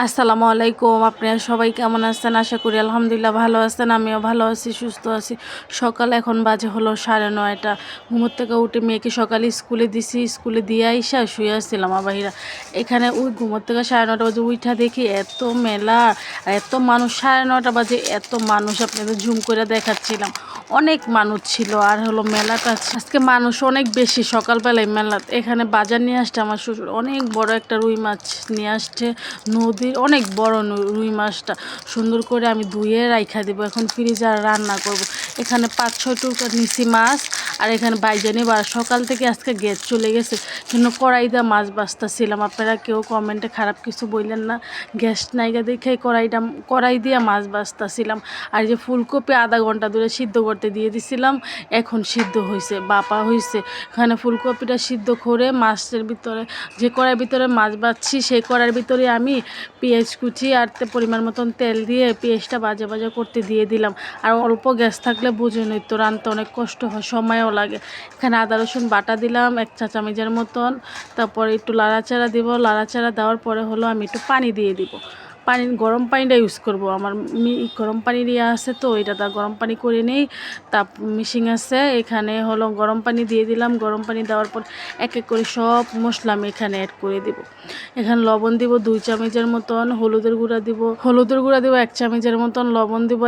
আসসালামু আলাইকুম। আপনারা সবাই কেমন আছেন? আশা করি আলহামদুলিল্লাহ ভালো আছেন। আমিও ভালো আছি, সুস্থ আছি। সকাল এখন বাজে হলো 9:30। ঘুমোর থেকে উঠে মেয়েকে সকালে স্কুলে দিছি, স্কুলে দিয়ে আইসা শুয়ে আসছিলাম বাহিরা। এখানে ওই ঘুমোর থেকে 9:30 বাজে উঠা দেখি এত মেলা, এত মানুষ। 9:30 বাজে এত মানুষ, আপনাদের জুম করে দেখাচ্ছিলাম। অনেক মানুষ ছিল। আর হলো মেলাটা আজকে মানুষ অনেক বেশি। সকালবেলায় মেলা এখানে বাজার নিয়ে আসছে আমার শ্বশুর, অনেক বড় একটা রুই মাছ নিয়ে আসছে। নদীর অনেক বড় রুই মাছটা সুন্দর করে আমি ধুয়ে রাইখা দেবো। এখন ফ্রিজে আর রান্না করব। এখানে 5-6 টুকরা নিছি মাছ। আর এখানে বাইজানি বা সকাল থেকে আজকে গ্যাস চলে গেছে, কিন্তু কড়াই দিয়ে মাছ বাছতেছিলাম। আপনারা কেউ কমেন্টে খারাপ কিছু বললেন না। গ্যাস নাইগা দেখে কড়াই দিয়ে মাছ বাছতেছিলাম। আর যে ফুলকপি আধা ঘন্টা ধরে সিদ্ধ করতে দিয়ে দিছিলাম, এখন সিদ্ধ হয়েছে, বাপা হয়েছে। এখানে ফুলকপিটা সিদ্ধ করে মাছের ভিতরে, যে কড়াইয়ের ভিতরে মাছ বাছছি সেই কড়াইয়ের ভিতরে আমি পেঁয়াজ কুচি আর পরিমাণ মতন তেল দিয়ে পেঁয়াজটা ভাজা ভাজা করতে দিয়ে দিলাম। আর অল্প গ্যাস থাকলে বুঝুনই তো, রান্নতে অনেক কষ্ট হয়, সময়ও লাগে। এখানে আদা রসুন বাটা দিলাম 1 চা চামচের মতন। তারপরে একটু লাড়াচাড়া দিব। লাড়াচাড়া দেওয়ার পরে হলো আমি একটু পানি দিয়ে দিব। গরম পানিটা ইউজ করব। আমার গরম পানি দিয়ে আছে তো, এটা তা গরম পানি করে নেই। মিশিং আছে, এখানে হলো গরম পানি দিয়ে দিলাম। গরম পানি দেওয়ার পর এক এক করে সব মশলা আমি এখানে অ্যাড করে দিব। এখানে লবণ দিব 2 চামচের মতন, হলুদের গুঁড়া দিব 1 চামচের মতন, লবণ দিব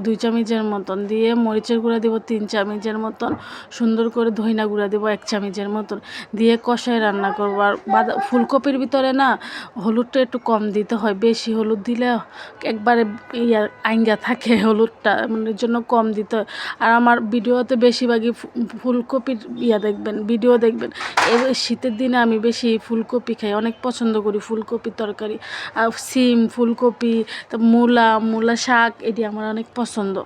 2 চামচের মতন, দিয়ে মরিচের গুঁড়া দিব 3 চামচের মতন, সুন্দর করে ধইনা গুঁড়া দিব 1 চামচের মতন, দিয়ে কষায় রান্না করবো। আর ফুলকপির ভিতরে না হলুদটা একটু কম দিতে হয়, বেশি হলুদ দিলে একবারে আইঙ্গা থাকে হলুদটা, মানে জন্য কম দিতে হয়। আর আমার ভিডিওতে বেশিরভাগই ফুলকপির ভিডিও দেখবেন। এবার শীতের দিনে আমি বেশি ফুলকপি খাই, অনেক পছন্দ করি ফুলকপির তরকারি। আর সিম, ফুলকপি, মূলা শাক, এটি আমার অনেক পছন্দ।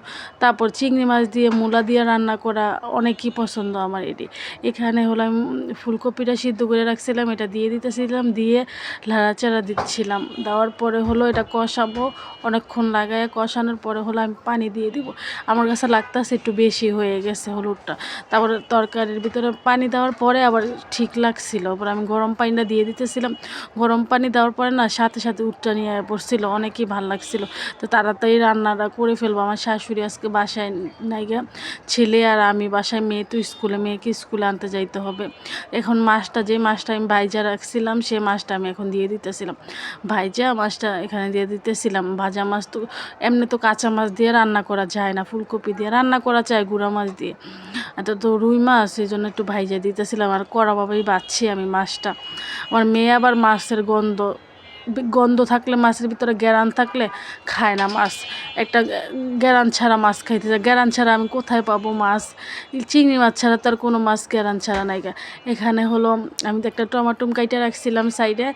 তারপর চিংড়ি মাছ দিয়ে মূলা দিয়ে রান্না করা অনেকই পছন্দ আমার এটি। এখানে হলো আমি ফুলকপিটা সিদ্ধ করে রাখছিলাম, এটা দিয়ে দিতেছিলাম, দিয়ে লাড়াচাড়া দিচ্ছিলাম। দেওয়ার পরে হলো এটা কষাবো, অনেকক্ষণ লাগায় কষানোর পরে হলো আমি পানি দিয়ে দিব। আমার কাছে লাগতেছে একটু বেশি হয়ে গেছে হলুদটা। তারপরে তরকারির ভিতরে পানি দেওয়ার পরে আবার ঠিক লাগছিল, আবার আমি গরম পানিটা দিয়ে দিতেছিলাম। গরম পানি দেওয়ার পরে না সাথে সাথে উঠটা নিয়ে পড়ছিল, অনেকই ভালো লাগছিল। তো তাড়াতাড়ি রান্নাটা করে ফেলবো। আমার শাশুড়ি আজকে বাসায় নাই গে, ছেলে আর আমি বাসায়, মেয়েকে স্কুলে আনতে যাইতে হবে। এখন যে মাছটা আমি ভাইজা রাখছিলাম, সেই মাছটা আমি এখন দিয়ে দিতেছিলাম। ভাইজা মাছটা এখানে দিয়ে দিতেছিলাম। ভাজা মাছ তো এমনি তো কাঁচা মাছ দিয়ে রান্না করা যায় না, ফুলকপি দিয়ে রান্না করা যায়, গুঁড়া মাছ দিয়ে। এটা তো রুই মাছ, এই জন্য একটু ভাইজা দিতেছিলাম। আর কড়াভাবেই বাছছি আমি মাছটা। আমার মেয়ে আবার মাছের গন্ধ থাকলে, মাছের ভিতরে গ্যারান থাকলে খায় না মাছ। একটা গ্যারান ছাড়া মাছ খাইতে যায়, গ্যারান ছাড়া আমি কোথায় পাবো মাছ? চিংড়ি মাছ ছাড়া তার কোনো মাছ গ্যারান ছাড়া নাই। এখানে হলো আমি তো একটা টমাটম কাইটা রাখছিলাম সাইডে,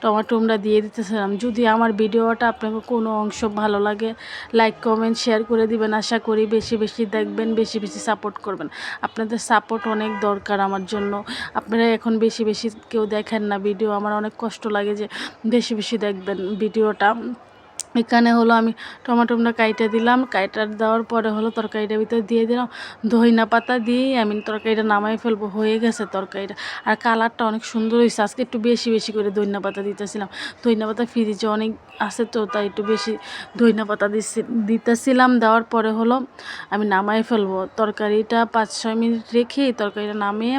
টমাটোমটা দিয়ে দিতেছিলাম। যদি আমার ভিডিওটা আপনাকে কোনো অংশ ভালো লাগে, লাইক কমেন্ট শেয়ার করে দিবেন। আশা করি বেশি বেশি দেখবেন, বেশি বেশি সাপোর্ট করবেন। আপনাদের সাপোর্ট অনেক দরকার আমার জন্য। আপনারা এখন বেশি বেশি কেউ দেখেন না ভিডিও, আমার অনেক কষ্ট লাগে যে বেশি বেশি দেখবেন ভিডিওটা। এখানে হলো আমি টমাটোমটা কাইটা দিলাম, কাইটা দেওয়ার পরে হলো তরকারিটার ভিতরে দিয়ে দিলাম। ধইনা পাতা দিয়েই আমি তরকারিটা নামাই ফেলবো, হয়ে গেছে তরকারিটা। আর কালারটা অনেক সুন্দর হয়েছে। আজকে একটু বেশি বেশি করে ধইনা পাতা দিতেছিলাম। ধইনা পাতা ফ্রিজে অনেক আছে তো, তাই একটু বেশি ধইনা পাতা দিতেছিলাম। দেওয়ার পরে হলো আমি নামাই ফেলবো তরকারিটা। 5-6 মিনিট রেখে তরকারিটা নামিয়ে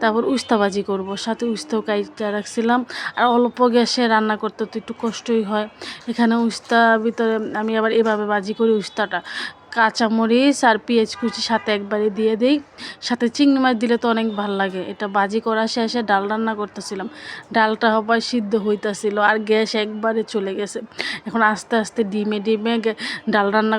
তারপর উস্তা ভাজি করবো। সাথে উস্তাও কাইটা রাখছিলাম। আর অল্প গ্যাসে রান্না করতে তো একটু কষ্টই হয়। এখানে উস্তার ভিতরে আমি আবার এভাবে ভাজি করি উস্তাটা, কাঁচামরিচ আর পেঁয়াজ কুচি সাথে একবারে দিয়ে দিই, সাথে চিংড়ি মাছ দিলে তো অনেক ভালো লাগে। এটা ভাজি করা শেষে ডাল রান্না করতেছিলাম, ডালটা হবার সিদ্ধ হইতেছিল আর গ্যাস একবারে চলে গেছে। এখন আস্তে আস্তে ডিমে ডাল রান্না